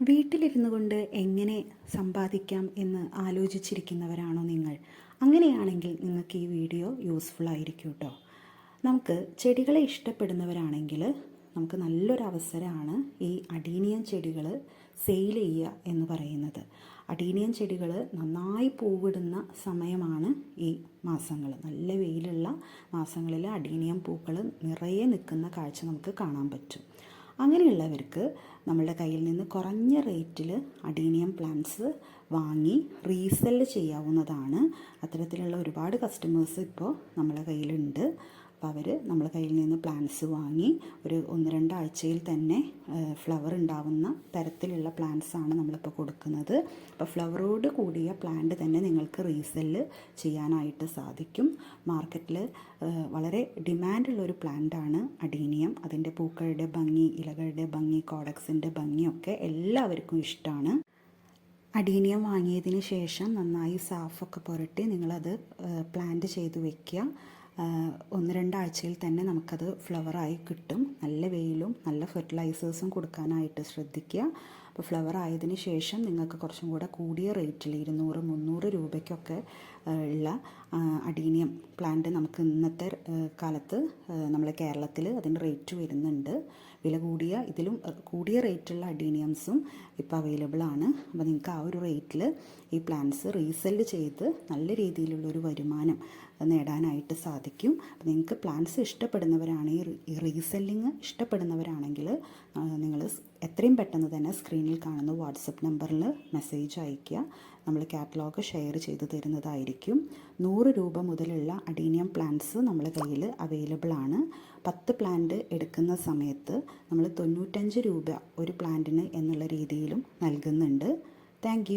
വീട്ടിലിരുന്നു കൊണ്ട് എങ്ങനെ സമ്പാദിക്കാം എന്ന് ആലോചിച്ചിരിക്കുന്നവരാണോ നിങ്ങൾ? അങ്ങനെയാണെങ്കിൽ നിങ്ങൾക്ക് ഈ വീഡിയോ യൂസ്ഫുൾ ആയിരിക്കും കേട്ടോ. നമുക്ക് ചെടികളെ ഇഷ്ടപ്പെടുന്നവരാണെങ്കിൽ നമുക്ക് നല്ലൊരു അവസരമാണ് ഈ അഡീനിയം ചെടികൾ സെയിൽ ചെയ്യുക എന്ന് പറയുന്നത്. അഡീനിയം ചെടികൾ നന്നായി പൂവിടുന്ന സമയമാണ് ഈ മാസങ്ങൾ. നല്ല വെയിലുള്ള മാസങ്ങളിൽ അഡീനിയം പൂക്കൾ നിറയെ നിൽക്കുന്ന കാഴ്ച നമുക്ക് കാണാൻ പറ്റും. അങ്ങനെയുള്ളവർക്ക് നമ്മളുടെ കയ്യിൽ നിന്ന് കുറഞ്ഞ റേറ്റിൽ അഡീനിയം പ്ലാന്റ്സ് വാങ്ങി റീസെല്ല് ചെയ്യാവുന്നതാണ്. അത്തരത്തിലുള്ള ഒരുപാട് കസ്റ്റമേഴ്സ് ഇപ്പോൾ നമ്മളെ കയ്യിലുണ്ട്. അപ്പോൾ അവർ നമ്മളെ കയ്യിൽ നിന്ന് പ്ലാന്റ്സ് വാങ്ങി ഒരു 1-2 ആഴ്ചയിൽ തന്നെ ഫ്ലവർ ഉണ്ടാവുന്ന തരത്തിലുള്ള പ്ലാന്റ്സാണ് നമ്മളിപ്പോൾ കൊടുക്കുന്നത്. അപ്പോൾ ഫ്ലവറോട് കൂടിയ പ്ലാന്റ് തന്നെ നിങ്ങൾക്ക് റീസെല്ല് ചെയ്യാനായിട്ട് സാധിക്കും. മാർക്കറ്റിൽ വളരെ ഡിമാൻഡുള്ളൊരു പ്ലാന്റാണ് അഡീനിയം. അതിൻ്റെ പൂക്കളുടെ ഭംഗി, ഇലകളുടെ ഭംഗി, കോഡക്സിൻ്റെ ഭംഗിയൊക്കെ എല്ലാവർക്കും ഇഷ്ടമാണ്. അഡീനിയം വാങ്ങിയതിന് ശേഷം നന്നായി സാഫൊക്കെ പുരട്ടി നിങ്ങളത് പ്ലാന്റ് ചെയ്ത് വയ്ക്കുക. 1-2 ആഴ്ചയിൽ തന്നെ നമുക്കത് ഫ്ലവറായി കിട്ടും. നല്ല വെയിലും നല്ല ഫെർട്ടിലൈസേഴ്സും കൊടുക്കാനായിട്ട് ശ്രദ്ധിക്കുക. അപ്പോൾ ഫ്ലവർ ആയതിന് ശേഷം നിങ്ങൾക്ക് കുറച്ചും കൂടെ കൂടിയ റേറ്റിൽ 200-300 രൂപയ്ക്കൊക്കെ ഉള്ള അഡീനിയം പ്ലാന്റ് നമുക്ക് ഇന്നത്തെ കാലത്ത് നമ്മളെ കേരളത്തിൽ അതിന് റേറ്റ് വരുന്നുണ്ട്. വില കൂടിയ ഇതിലും കൂടിയ റേറ്റുള്ള അഡീനിയംസും ഇപ്പോൾ അവൈലബിൾ ആണ്. അപ്പോൾ നിങ്ങൾക്ക് ആ ഒരു റേറ്റിൽ ഈ പ്ലാന്റ്സ് റീസെല്ല് ചെയ്ത് നല്ല രീതിയിലുള്ളൊരു വരുമാനം നേടാനായിട്ട് സാധിക്കും. അപ്പോൾ നിങ്ങൾക്ക് പ്ലാന്റ്സ് ഇഷ്ടപ്പെടുന്നവരാണ്, ഈ റീസെല്ലിങ് ഇഷ്ടപ്പെടുന്നവരാണെങ്കിൽ നിങ്ങൾ എത്രയും പെട്ടെന്ന് തന്നെ സ്ക്രീനിൽ കാണുന്ന വാട്സപ്പ് നമ്പറിൽ മെസ്സേജ് അയയ്ക്കുക. നമ്മൾ കാറ്റലോഗ് ഷെയർ ചെയ്ത് തരുന്നതായിരിക്കും. 100 രൂപ മുതലുള്ള അഡീനിയം പ്ലാന്റ്സ് നമ്മളെ കയ്യിൽ അവൈലബിൾ ആണ്. 10 പ്ലാന്റ് എടുക്കുന്ന സമയത്ത് നമ്മൾ 95 രൂപ ഒരു പ്ലാന്റിന് എന്നുള്ള രീതിയിലും നൽകുന്നുണ്ട്. താങ്ക്